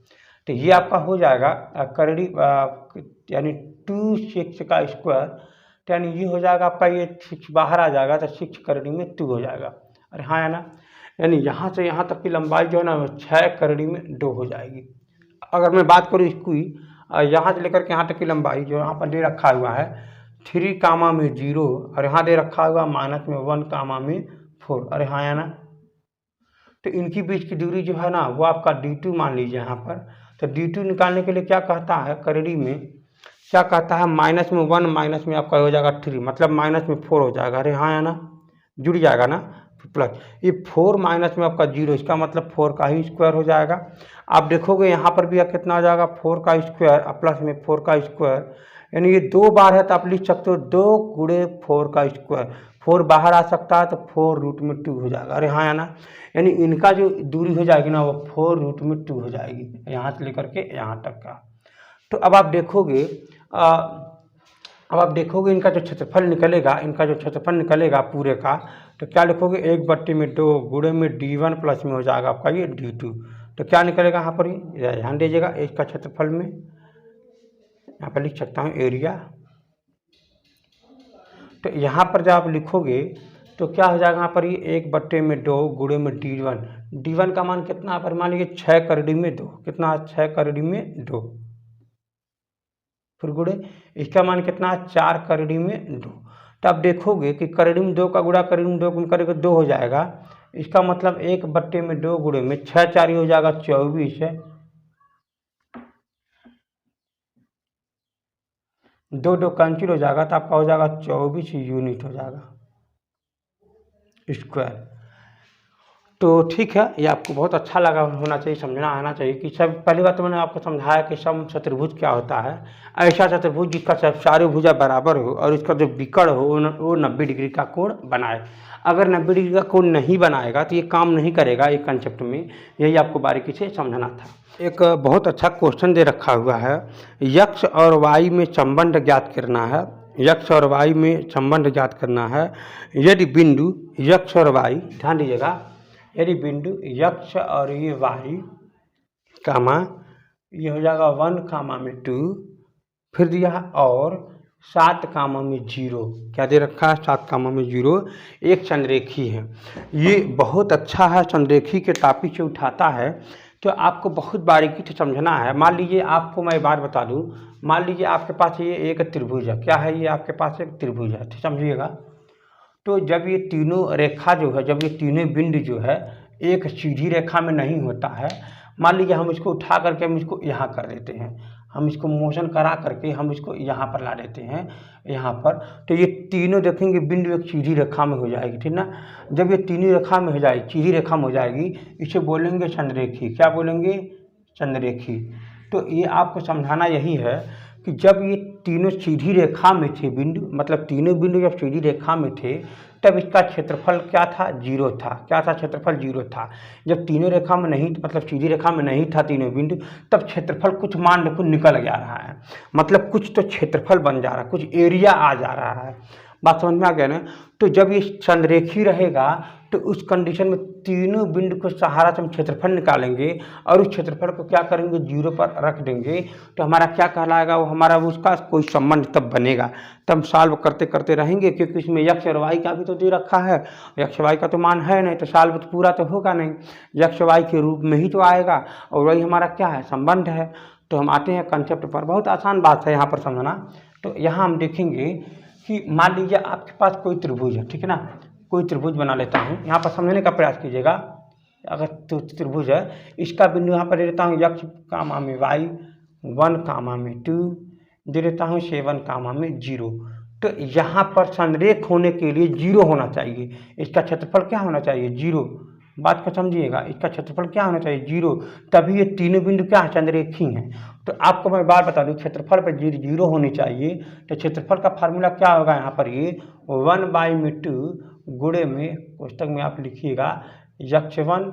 तो ये आपका हो जाएगा करीडी यानी 2 6 का स्क्वायर, यानी ये हो जाएगा आपका, ये 6 बाहर आ जाएगा तो 6 करीडी में 2 हो जाएगा। अरे हाँ है ना, यानी यहाँ से यहाँ तक की लंबाई जो है ना 6 करीडी में 2 हो जाएगी। अगर मैं बात करूँ इसकी यहाँ से लेकर के यहाँ तक की लंबाई जो यहाँ पर दे रखा हुआ है 3 कामा में 0, और यहाँ दे रखा हुआ माइनस में 1 कामा में 4। अरे हाँ है ना, तो इनकी बीच की दूरी जो है ना वो आपका D2 मान लीजिए यहाँ पर। तो D2 निकालने के लिए क्या कहता है करीडी में, क्या कहता है माइनस में 1 माइनस में आपका हो जाएगा 3, मतलब माइनस में 4 हो जाएगा। अरे हाँ है ना, जुड़ जाएगा ना, प्लस ये 4 माइनस में आपका 0, इसका मतलब 4 का ही स्क्वायर हो जाएगा। आप देखोगे यहाँ पर भी कितना हो जाएगा 4 का स्क्वायर प्लस में 4 का स्क्वायर, यानी ये 2 बार है तो आप लिख सकते हो 2 गुणे 4 का स्क्वायर, 4 बाहर आ सकता है तो 4 रूट में 2 हो जाएगा। अरे हाँ है ना, यानी इनका जो दूरी हो जाएगी ना वो 4 रूट में 2 हो जाएगी, यहाँ से लेकर के यहाँ तक का। तो अब आप देखोगे इनका जो क्षेत्रफल निकलेगा पूरे का, तो क्या लिखोगे 1/2 गुणे में D1 प्लस में हो जाएगा आपका ये D2। तो क्या निकलेगा यहाँ पर, ध्यान दीजिएगा, इसका क्षेत्रफल में यहाँ पर लिख सकता हूँ एरिया। तो यहाँ पर जब आप लिखोगे तो क्या हो जाएगा यहाँ पर, ये 1/2 गुणे में D1 का मान कितना पर, मान लीजिए 6 करीडी में 2, कितना 6 करीडी में 2, फिर गुणे इसका मान कितना है 4 करीडी में 2। तो आप देखोगे कि करीडी में 2 का गुणा करीडी में 2 गुण करेंगे 2 हो जाएगा, इसका मतलब 1/2 गुणे में 6 4 हो जाएगा 24 है, 2 2 कैंसिल हो जाएगा तो आपका हो जाएगा 24 यूनिट हो जाएगा स्क्वायर। तो ठीक है, ये आपको बहुत अच्छा लगा होना चाहिए, समझना आना चाहिए कि सब, पहली बात तो मैंने आपको समझाया कि समचतुर्भुज क्या होता है। ऐसा चतुर्भुज जिसका चारों भुजा बराबर हो और इसका जो विकर्ण हो वो 90 डिग्री का कोण बनाए। अगर 90 डिग्री का कोण नहीं बनाएगा तो ये काम नहीं करेगा, ये कंसेप्ट में यही आपको बारीकी से समझना था। एक बहुत अच्छा क्वेश्चन दे रखा हुआ है, x और y में संबंध ज्ञात करना है, x और y में संबंध ज्ञात करना है। यदि बिंदु x और y, ध्यान दीजिएगा, यदि बिंदु x और ये y कामा ये हो जाएगा 1 कामा में 2, फिर दिया और 7 कामा में 0, क्या दे रखा है 7 कामा में 0, एक संरेखी है। ये बहुत अच्छा है, संरेखी के टॉपिक से उठाता है, तो आपको बहुत बारीकी से समझना है। मान लीजिए आपको मैं बात बता दूं, मान लीजिए आपके पास ये एक त्रिभुज है, क्या है ये आपके पास एक त्रिभुज है, ठीक समझिएगा। तो जब ये तीनों रेखा जो है, जब ये तीनों बिंदु जो है एक सीधी रेखा में नहीं होता है, मान लीजिए हम इसको उठा करके हम इसको यहाँ कर देते हैं, हम इसको मोशन करा करके हम इसको यहाँ पर ला देते हैं, यहाँ पर, तो ये तीनों देखेंगे बिंदु एक सीधी रेखा में हो जाएगी, ठीक ना। जब ये तीनों रेखा में हो जाएगी, सीधी रेखा में हो जाएगी, इसे बोलेंगे संरेखी, क्या बोलेंगे संरेखी। तो ये आपको समझाना यही है कि जब ये तीनों सीधी रेखा में थे बिंदु, मतलब तीनों बिंदु जब सीधी रेखा में थे तब इसका क्षेत्रफल क्या था 0 था, क्या था क्षेत्रफल 0 था। जब तीनों रेखा में नहीं, मतलब सीधी रेखा में नहीं था तीनों बिंदु, तब क्षेत्रफल कुछ मान लो निकल जा रहा है, मतलब कुछ तो क्षेत्रफल बन जा रहा है, कुछ एरिया आ जा रहा है, बात समझ में आ गया ना। तो जब ये संरेखी रहेगा तो उस कंडीशन में तीनों बिंदु को सहारा से हम क्षेत्रफल निकालेंगे और उस क्षेत्रफल को क्या करेंगे 0 पर रख देंगे, तो हमारा क्या कहलाएगा, वो हमारा उसका कोई संबंध तब बनेगा, तब सॉल्व करते करते रहेंगे, क्योंकि इसमें x और y का भी तो दे रखा है, x y का तो मान है नहीं, तो सॉल्व तो पूरा तो होगा नहीं, x y के रूप में ही तो आएगा और वही हमारा क्या है संबंध है। तो हम आते हैं कंसेप्ट पर, बहुत आसान बात है यहाँ पर समझना। तो यहाँ हम देखेंगे कि मान लीजिए आपके पास कोई त्रिभुज है, ठीक है ना, कोई त्रिभुज बना लेता हूँ, यहाँ पर समझने का प्रयास कीजिएगा। अगर त्रिभुज है, इसका बिंदु यहाँ पर दे देता हूँ x कामा में y, 1 कामा में 2, दे देता हूँ 7 कामा में 0। तो यहाँ पर संरेख होने के लिए 0 होना चाहिए, इसका क्षेत्रफल क्या होना चाहिए 0, बात को समझिएगा, इसका क्षेत्रफल क्या होना चाहिए 0, तभी ये तीनों बिंदु क्या संरेखी हैं। तो आपको मैं बार बता दूं, क्षेत्रफल पर जीरो होनी चाहिए। तो क्षेत्रफल का फार्मूला क्या होगा यहाँ पर, ये 1/m² गुणे में पुस्तक में आप लिखिएगा x1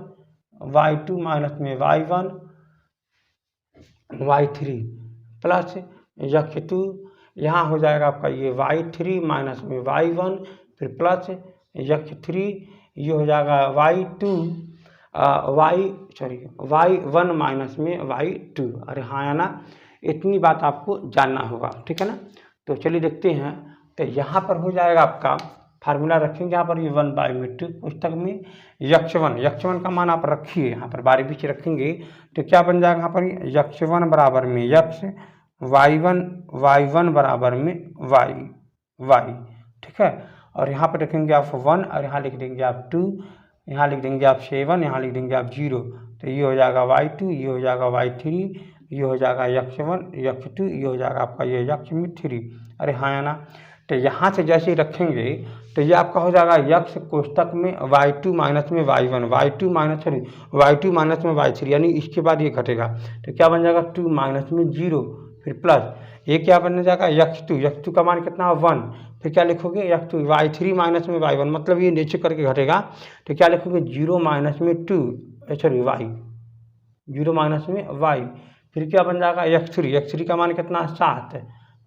y2 माइनस में y1 y3 प्लस x2, यहाँ हो जाएगा आपका ये y3 माइनस में y1 फिर प्लस x3, ये हो जाएगा y2 y1 माइनस में y2। अरे हाँ है ना, इतनी बात आपको जानना होगा, ठीक है ना। तो चलिए देखते हैं। तो यहाँ पर हो जाएगा आपका फार्मूला रखेंगे यहाँ पर ये 1/m² पुस्तक में x1 का मान आप रखिए यहाँ पर बारी बीच रखेंगे। तो क्या बन जाएगा यहाँ पर x1 बराबर में x, y1 बराबर में y, ठीक है। और यहाँ पर रखेंगे आप 1 और यहाँ लिख देंगे आप 2, यहाँ लिख देंगे आप 7, यहाँ लिख देंगे आप 0। तो ये हो जाएगा y2, ये हो जाएगा y3, ये हो जाएगा x1 x2, ये हो जाएगा आपका ये x3। अरे हाँ है ना। तो यहाँ से जैसे ही रखेंगे तो ये आपका हो जाएगा x कोष्टक में y2 माइनस में y1, y2 माइनस में y3, यानी इसके बाद ये घटेगा। तो क्या बन जाएगा 2 माइनस में 0 फिर प्लस ये क्या बन जाएगा x2 का मान कितना 1, फिर क्या लिखोगे x2 y3 माइनस में y1, मतलब ये नीचे करके घटेगा। तो क्या लिखोगे 0 माइनस में 2 y, 0 माइनस में y, फिर क्या बन जाएगा x3 का मान कितना 7,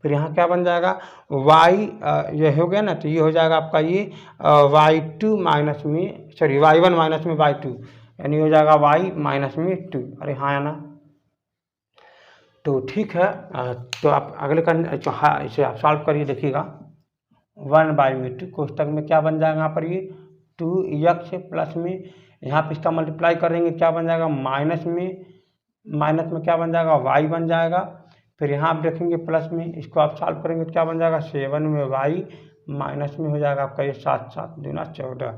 फिर यहाँ क्या बन जाएगा y, ये हो गया ना। तो ये हो जाएगा आपका ये y1 माइनस में y2, यानी हो जाएगा y माइनस में 2। अरे हाँ है ना। तो ठीक है, तो आप अगले का हाँ इसे आप सॉल्व करिए, देखिएगा 1/m² कोष्टक में क्या बन जाएगा यहाँ पर ये 2x प्लस में यहाँ पे इसका मल्टीप्लाई करेंगे क्या बन जाएगा माइनस में क्या बन जाएगा y बन जाएगा। फिर यहाँ आप देखेंगे प्लस में, इसको आप सॉल्व करेंगे तो क्या बन जाएगा 7 में y माइनस में हो जाएगा आपका ये 7 दूना 14।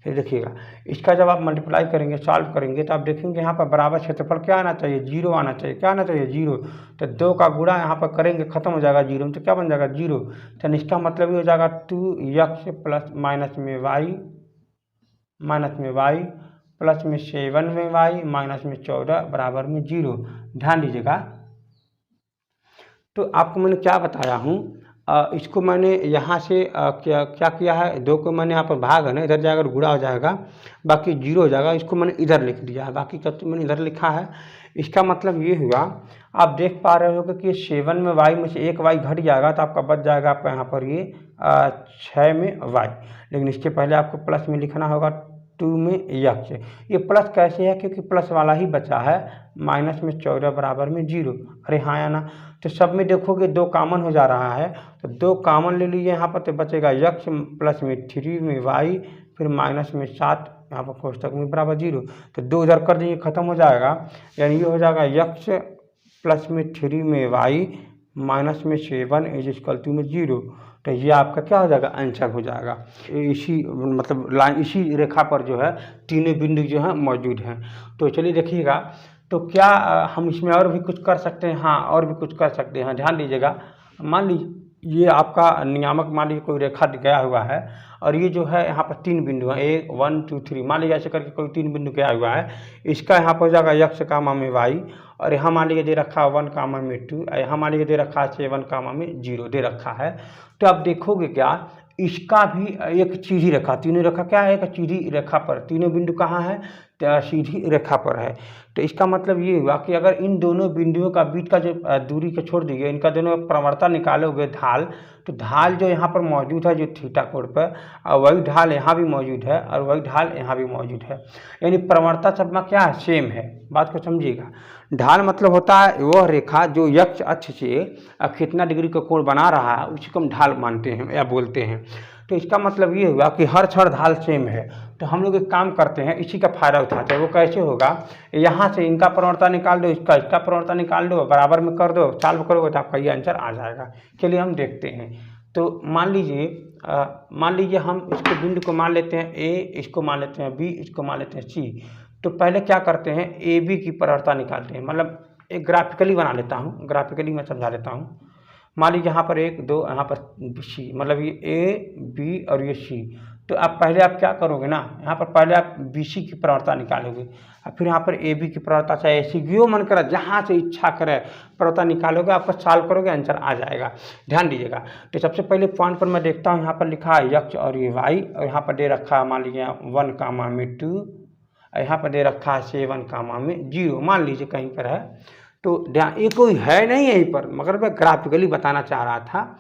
फिर देखिएगा इसका जब आप मल्टीप्लाई करेंगे सॉल्व करेंगे तो आप देखेंगे यहाँ पर बराबर क्षेत्रफल क्या आना चाहिए 0 आना चाहिए। क्या आना चाहिए 0। तो 2 का गुणा यहाँ पर करेंगे खत्म हो जाएगा 0 में, तो क्या बन जाएगा 0। तो इसका मतलब ये हो जाएगा 2x प्लस माइनस में y प्लस में 7 में y माइनस में 14 बराबर में 0। ध्यान दीजिएगा। तो आपको मैंने क्या बताया हूँ, इसको मैंने यहाँ से क्या किया है, 2 को मैंने यहाँ पर भाग है ना, इधर जाएगा गुणा हो जाएगा, बाकी 0 हो जाएगा, इसको मैंने इधर लिख दिया है, बाकी का तो मैंने इधर लिखा है। इसका मतलब ये हुआ, आप देख पा रहे होगे कि 7 में y में से 1 y घट जाएगा तो आपका बच जाएगा आपका यहाँ पर ये 6 में y, लेकिन इसके पहले आपको प्लस में लिखना होगा 2 में x। ये प्लस कैसे है, क्योंकि प्लस वाला ही बचा है, माइनस में 14 बराबर में 0। अरे हाँ या ना। तो सब में देखोगे 2 कॉमन हो जा रहा है, तो 2 कॉमन ले लीजिए यहाँ पर, तो बचेगा x प्लस में 3 में y फिर माइनस में 7 यहाँ पर कोष्टक में बराबर 0। तो 2 इधर कर दीजिए खत्म हो जाएगा, यानी ये हो जाएगा x प्लस में 3 में y माइनस में 7 इज इक्वल टू में 0। तो ये आपका क्या हो जाएगा आंसर हो जाएगा। इसी मतलब लाइन इसी रेखा पर जो है तीनों बिंदु जो है मौजूद हैं। तो चलिए देखिएगा, तो क्या हम इसमें और भी कुछ कर सकते हैं। हाँ और भी कुछ कर सकते हैं, ध्यान दीजिएगा। मान लीजिए ये आपका नियामक, मान लीजिए कोई रेखा गया हुआ है और ये जो है यहाँ पर 3 बिंदु हैं, 1 2 3, मान लीजिए ऐसे करके कोई 3 बिंदु गया हुआ है। इसका यहाँ पर हो जाएगा x कामा में y, और यहाँ मान लीजिए दे रखा है 1 कामा में 2, यहाँ मान लीजिए दे रखा है 7 कामा में 0 दे रखा है। तो आप देखोगे क्या, इसका भी एक सीधी रेखा, तीनों रेखा क्या है, एक सीधी रेखा पर, तीनों बिंदु कहाँ है, सीधी रेखा पर है। तो इसका मतलब ये हुआ कि अगर इन दोनों बिंदुओं का बीच का जो दूरी को छोड़ दीजिए, इनका दोनों प्रवणता निकालोगे ढाल, तो ढाल जो यहाँ पर मौजूद है जो थीटा कोण पर, वही ढाल यहाँ भी मौजूद है और वही ढाल यहाँ भी मौजूद है, यानी प्रवणता सबका क्या है, सेम है। बात को समझिएगा। ढाल मतलब होता है वह रेखा जो x अक्ष से कितना डिग्री का कोण बना रहा है, उसी को हम ढाल मानते हैं या बोलते हैं। तो इसका मतलब ये हुआ कि हर क्षण ढाल सेम है। तो हम लोग एक काम करते हैं, इसी का फायदा उठाते हैं। वो कैसे होगा, यहाँ से इनका प्रवणता निकाल दो, इसका प्रवणता निकाल दो, बराबर में कर दो, सॉल्व करोगे तो आपका ये आंसर आ जाएगा। चलिए हम देखते हैं। तो मान लीजिए हम इसके बिंदु को मान लेते हैं a, इसको मान लेते हैं b, इसको मान लेते हैं c। तो पहले क्या करते हैं, ए बी की प्रवणता निकालते हैं। मतलब एक ग्राफिकली बना लेता हूँ, ग्राफिकली मैं समझा लेता हूँ। मान लीजिए यहाँ पर 1 2, यहाँ पर सी, मतलब ये ए बी और ये सी। तो आप पहले आप क्या करोगे ना, यहाँ पर पहले आप BC की प्रवणता निकालोगे और फिर यहाँ पर AB की प्रवणता, चाहे AC जो मन करे जहाँ से इच्छा करे प्रवणता निकालोगे, आपका सॉल्व करोगे आंसर आ जाएगा। ध्यान दीजिएगा। तो सबसे पहले पॉइंट पर मैं देखता हूँ, यहाँ पर लिखा है x और ये y, और यहाँ पर दे रखा है मान लीजिए 1, 2, यहाँ पर दे रखा है 7, 0 मान लीजिए कहीं पर है। तो ध्यान, ये कोई है नहीं यहीं पर, मगर मैं ग्राफिकली बताना चाह रहा था।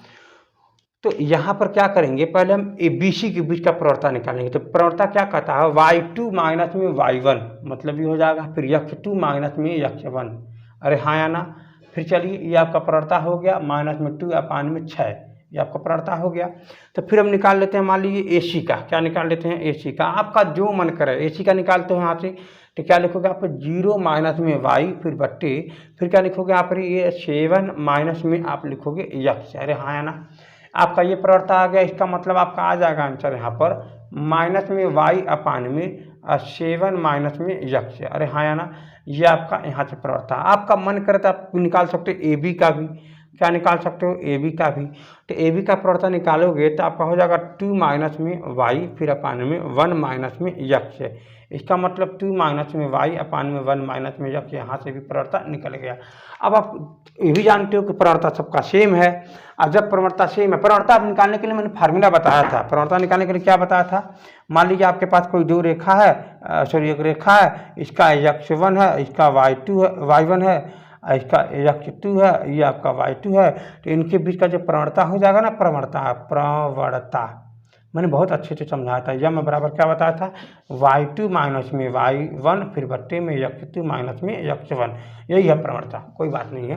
तो यहाँ पर क्या करेंगे, पहले हम ABC के बीच का प्रवणता निकालेंगे। तो प्रवणता क्या कहता है, y2 माइनस में y1, मतलब ये हो जाएगा, फिर x2 माइनस में x1। अरे हाँ या ना। फिर चलिए, ये आपका प्रवणता हो गया -2/6, ये आपका प्रवणता हो गया। तो फिर हम निकाल लेते हैं मान लीजिए AC का। क्या निकाल लेते हैं, AC का, आपका जो मन करे AC का निकालते हो यहाँ से। तो क्या लिखोगे आप 0 माइनस में y, फिर बट्टे, फिर क्या लिखोगे आप, ये 7 माइनस में आप लिखोगे x। अरे हाँ या ना। आपका ये प्रवणता आ गया, इसका मतलब आपका आ जाएगा आंसर यहाँ पर माइनस में y/में 7 माइनस में x। अरे हाँ या ना। ये आपका यहाँ से प्रवणता, आपका मन करे तो आप निकाल सकते हो AB का भी। क्या निकाल सकते हो, AB का भी। तो AB का प्रवणता निकालोगे तो आपका हो जाएगा 2 माइनस में y, फिर अपान में 1 माइनस में x। इसका मतलब 2 माइनस में y अपान में 1 माइनस में x, यहाँ से भी प्रवणता निकल गया। अब आप ये भी जानते हो कि प्रवणता सबका सेम है। अब जब प्रवणता सेम है, प्रवणता निकालने के लिए मैंने फार्मूला बताया था। प्रवणता निकालने के लिए क्या बताया था, मान लीजिए आपके पास कोई दो रेखा है, एक रेखा है, इसका x1 है, इसका y1 है, इसका x2 है, ये आपका y2 है। तो इनके बीच का जो प्रवणता हो जाएगा ना, प्रवणता मैंने बहुत अच्छे से समझाया था। यह मैं बराबर क्या बताया था, y2 माइनस में y1, फिर बट्टे में x2 माइनस में x1, यही है प्रवणता, कोई बात नहीं है।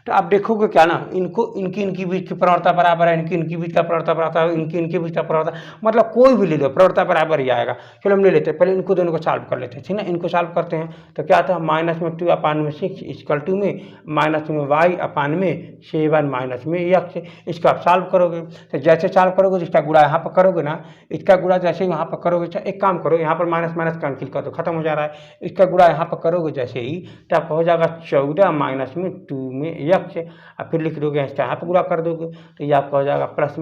तो आप देखोगे क्या ना, इनकी बीच की प्रवणता बराबर है, इनकी बीच का प्रवणता बराबर है, इनके बीच का प्रवणता, मतलब कोई भी ले लो प्रवणता बराबर ही आएगा। चलो हम ले लेते हैं, पहले इनको दोनों को सॉल्व कर लेते हैं, ठीक ना। इनको सॉल्व करते हैं तो क्या था, -2 अपान में 6 इक्वल टू में माइनस में y अपान में 7 माइनस में x। इसका आप सॉल्व करोगे तो जैसे सॉल्व करोगे, इसका गुणा यहाँ पर करोगे ना, इसका गुणा जैसे ही वहाँ पर करोगे, एक काम करो, यहाँ पर माइनस माइनस कैंसिल कर दो, खत्म हो जा रहा है। इसका गुणा यहाँ पर करोगे जैसे ही, तो आपका हो जाएगा 14 माइनस में 2 में x। और फिर लिख दोगे, इसका यहाँ पर गुणा कर दोगे तो ये आपका हो जाएगा प्लस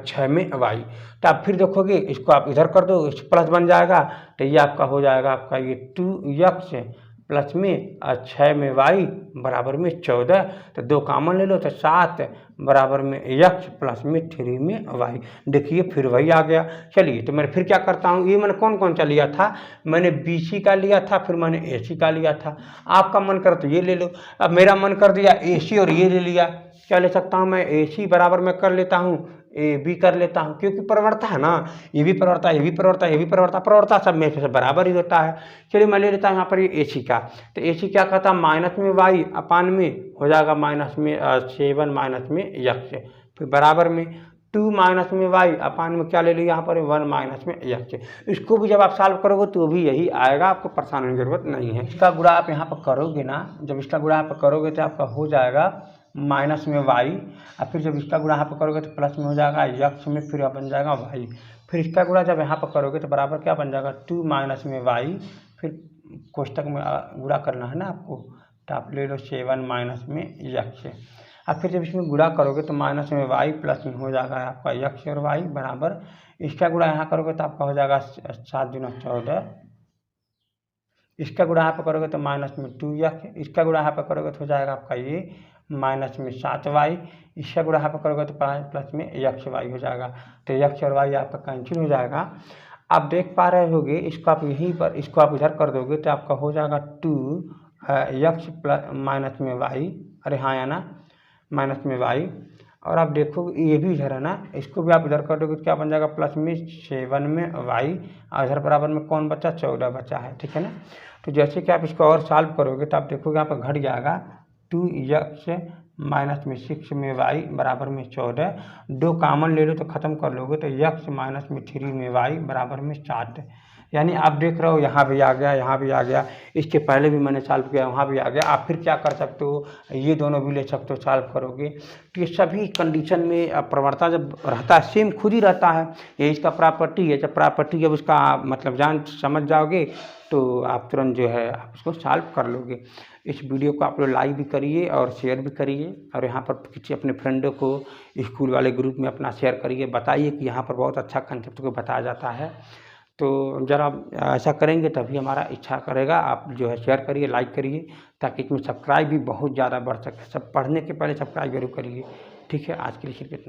6 में y। तो आप फिर देखोगे, इसको आप इधर कर दो, इस प्लस बन जाएगा, तो ये आपका हो जाएगा आपका ये 2x प्लस में 6 में y बराबर में 14। तो 2 कॉमन ले लो तो 7 बराबर में x प्लस में 3 में y। देखिए फिर वही आ गया। चलिए, तो मैं फिर क्या करता हूँ, ये मैंने कौन कौन सा लिया था, मैंने BC का लिया था, फिर मैंने AC का लिया था। आपका मन कर तो ये ले लो। अब मेरा मन कर दिया AC और ये ले लिया। क्या ले सकता हूँ मैं, AC बराबर मैं कर लेता हूँ AB कर लेता हूँ, क्योंकि प्रवणता है ना, ये भी प्रवणता, ये भी प्रवणता, ये भी प्रवणता, प्रवणता सब में से बराबर ही होता है। चलिए मैं ले लेता हूँ यहाँ पर ये AC का। तो AC क्या कहता है, माइनस में y अपान में हो जाएगा माइनस में 7 माइनस में x, फिर बराबर में 2 माइनस में y अपान में क्या ले लिया यहाँ पर 1 माइनस में x। इसको भी जब आप सॉल्व करोगे तो भी यही आएगा, आपको परेशान होने की जरूरत नहीं है। इसका गुणा आप यहाँ पर करोगे ना, जब इसका गुणा आप करोगे तो आपका हो जाएगा माइनस में y, और फिर जब इसका गुणा यहाँ पर करोगे तो प्लस में हो जाएगा x में, फिर बन जाएगा y। फिर इसका गुणा जब यहाँ पर करोगे तो बराबर क्या बन जाएगा 2 माइनस में y, फिर कोष्टक में गुणा करना है ना आपको, तो आप ले लो 7 माइनस में x। और फिर जब इसमें गुणा करोगे तो माइनस में y प्लस में हो जाएगा आपका x और y बराबर, इसका गुणा यहाँ करोगे तो आपका हो जाएगा 7 दूना 14, इसका गुणा यहाँ पर करोगे तो माइनस में 2x, इसका गुणा यहाँ पर करोगे तो हो जाएगा आपका ये माइनस में 7y, इसका गुणा यहाँ पर करोगे तो प्लस में xy हो जाएगा। तो x और y आपका कैंसिल हो जाएगा। आप देख पा रहे होगे, इसको आप यहीं पर, इसको आप इधर कर दोगे तो आपका हो जाएगा 2x प्लस माइनस में y, अरे हाँ या ना, माइनस में y। और आप देखो ये भी इधर है ना, इसको भी आप इधर कर दोगे तो क्या बन जाएगा प्लस में 7 में y, और इधर बराबर में कौन बचा, 14 बचा है, ठीक है ना। तो जैसे कि आप इसको और सॉल्व करोगे तो आप देखोगे यहाँ पर घट जाएगा 2x माइनस में 6 में y बराबर में 14। 2 कॉमन ले लो तो ख़त्म कर लोगे तो x माइनस में 3 में y बराबर में 7। यानी आप देख रहे हो यहाँ भी आ गया, यहाँ भी आ गया, इसके पहले भी मैंने सॉल्व किया, वहाँ भी आ गया। आप फिर क्या कर सकते हो, ये दोनों भी ले सकते हो, सॉल्व करोगे तो ये सभी कंडीशन में प्रवणता जब रहता है, सेम खुद ही रहता है। ये इसका प्रॉपर्टी है, जब प्रॉपर्टी जब उसका मतलब जान समझ जाओगे तो आप तुरंत जो है आप उसको सॉल्व कर लोगे। इस वीडियो को आप लोग लाइक भी करिए और शेयर भी करिए, और यहाँ पर किसी अपने फ्रेंडों को स्कूल वाले ग्रुप में अपना शेयर करिए, बताइए कि यहाँ पर बहुत अच्छा कंसेप्ट को बताया जाता है। तो ज़रा ऐसा करेंगे तभी हमारा इच्छा करेगा, आप जो है शेयर करिए, लाइक करिए, ताकि इसमें सब्सक्राइब भी बहुत ज़्यादा बढ़ सके। सब पढ़ने के पहले सब्सक्राइब जरूर करिए। ठीक है, आज के लिए सिर्फ इतना।